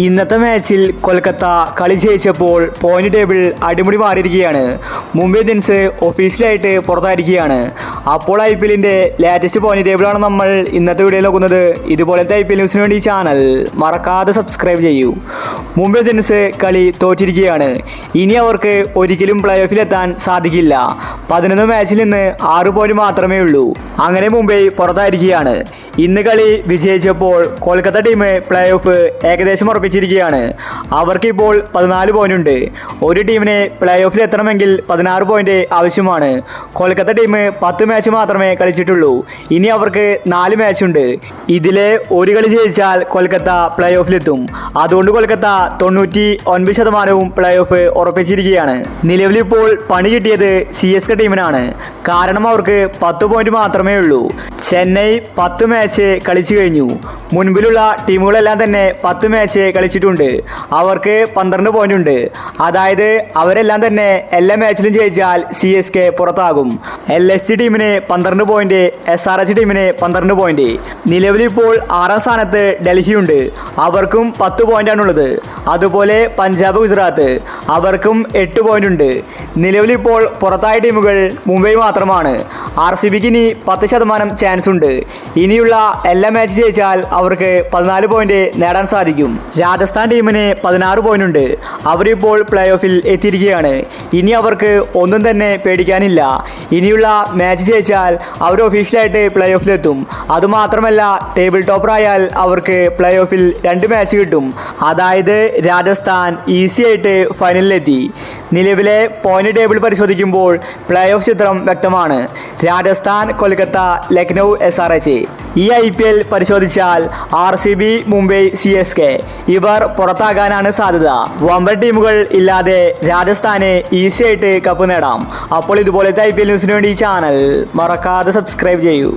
ഇന്നത്തെ മാച്ചിൽ കൊൽക്കത്ത കളി ജയിച്ചപ്പോൾ പോയിന്റ് ടേബിൾ അടിമുടി മാറിയിരിക്കുകയാണ്. മുംബൈ ഇന്ത്യൻസ് ഒഫീഷ്യലായിട്ട് പുറത്തായിരിക്കുകയാണ്. അപ്പോൾ IPLന്റെ ലേറ്റസ്റ്റ് പോയിന്റ് ടേബിളാണ് നമ്മൾ ഇന്നത്തെ വീഡിയോയിൽ നോക്കുന്നത്. ഇതുപോലത്തെ IPL ന്യൂസിന് വേണ്ടി ചാനൽ മറക്കാതെ സബ്സ്ക്രൈബ് ചെയ്യൂ. മുംബൈ ഇന്ത്യൻസ് കളി തോറ്റിരിക്കുകയാണ്. ഇനി അവർക്ക് ഒരിക്കലും പ്ലേ ഓഫിലെത്താൻ സാധിക്കില്ല. 11 മാച്ചിൽ നിന്ന് 6 പോയിന്റ് മാത്രമേ ഉള്ളൂ. അങ്ങനെ മുംബൈ പുറത്തായിരിക്കുകയാണ്. ഇന്ന് കളി വിജയിച്ചപ്പോൾ കൊൽക്കത്ത ടീം പ്ലേ ഓഫ് ഏകദേശം ഉറപ്പിച്ചിരിക്കുകയാണ്. അവർക്കിപ്പോൾ 14 പോയിന്റ് ഉണ്ട്. ഒരു ടീമിനെ പ്ലേ ഓഫിൽ എത്തണമെങ്കിൽ 16 പോയിന്റ് ആവശ്യമാണ്. കൊൽക്കത്ത ടീം 10 മാച്ച് മാത്രമേ കളിച്ചിട്ടുള്ളൂ. ഇനി അവർക്ക് 4 മാച്ച് ഉണ്ട്. ഇതിലെ ഒരു കളി ജയിച്ചാൽ കൊൽക്കത്ത പ്ലേ ഓഫിലെത്തും. അതുകൊണ്ട് കൊൽക്കത്ത 99% പ്ലേ ഓഫ് ഉറപ്പിച്ചിരിക്കുകയാണ്. നിലവിലിപ്പോൾ പണി കിട്ടിയത് CSK ടീമിനാണ്. കാരണം അവർക്ക് 10 പോയിന്റ് മാത്രമേ ഉള്ളൂ. ചെന്നൈ 10 മാച്ച് കളിച്ചു കഴിഞ്ഞു. മുൻപിലുള്ള ടീമുകളെല്ലാം തന്നെ 10 മാച്ച് കളിച്ചിട്ടുണ്ട്. അവർക്ക് 12 പോയിന്റ് ഉണ്ട്. അതായത് അവരെല്ലാം തന്നെ എല്ലാ മാച്ചിലും ജയിച്ചാൽ CSK പുറത്താകും. LSG ടീമിന് 12 പോയിന്റ്, SRH ടീമിന് 12 പോയിന്റ്. നിലവിലിപ്പോൾ 6ാം സ്ഥാനത്ത് ഡൽഹിയുണ്ട്. അവർക്കും 10 പോയിന്റാണുള്ളത്. അതുപോലെ പഞ്ചാബ്, ഗുജറാത്ത് അവർക്കും 8 പോയിന്റ് ഉണ്ട്. നിലവിലിപ്പോൾ പുറത്തായ ടീമുകൾ മുംബൈ മാത്രമാണ്. RCBക്ക് ഇനി 10% ചാൻസ് ഉണ്ട്. ഇനിയുള്ള എല്ലാ മാച്ച് ജയിച്ചാൽ അവർക്ക് 14 പോയിന്റ് നേടാൻ സാധിക്കും. രാജസ്ഥാൻ ടീമിന് 16 പോയിന്റ് ഉണ്ട്. അവരിപ്പോൾ പ്ലേ ഓഫിൽ എത്തിയിരിക്കുകയാണ്. ഇനി അവർക്ക് ഒന്നും തന്നെ പേടിക്കാനില്ല. ഇനിയുള്ള മാച്ച് ജയിച്ചാൽ അവർ ഒഫീഷ്യലായിട്ട് പ്ലേ ഓഫിലെത്തും. അതുമാത്രമല്ല, ടേബിൾ ടോപ്പർ ആയാൽ അവർക്ക് പ്ലേ ഓഫിൽ 2 മാച്ച് കിട്ടും. അതായത് രാജസ്ഥാൻ ഈസി ആയിട്ട് ഫൈനലിലെത്തി. നിലവിലെ പോയിന്റ് ടേബിൾ പരിശോധിക്കുമ്പോൾ പ്ലേ ഓഫ് ചിത്രം വ്യക്തമാണ്. രാജസ്ഥാൻ, കൊൽക്കത്ത, ലക്നൗ, SRH. ഈ IPL പരിശോധിച്ചാൽ RCB, മുംബൈ, CSK ഇവർ പുറത്താകാനാണ് സാധ്യത. വമ്പൻ ടീമുകൾ ഇല്ലാതെ രാജസ്ഥാന് ഈസി ആയിട്ട് കപ്പ് നേടാം. അപ്പോൾ ഇതുപോലത്തെ IPL ന്യൂസിന് വേണ്ടി ചാനൽ മറക്കാതെ സബ്സ്ക്രൈബ് ചെയ്യൂ.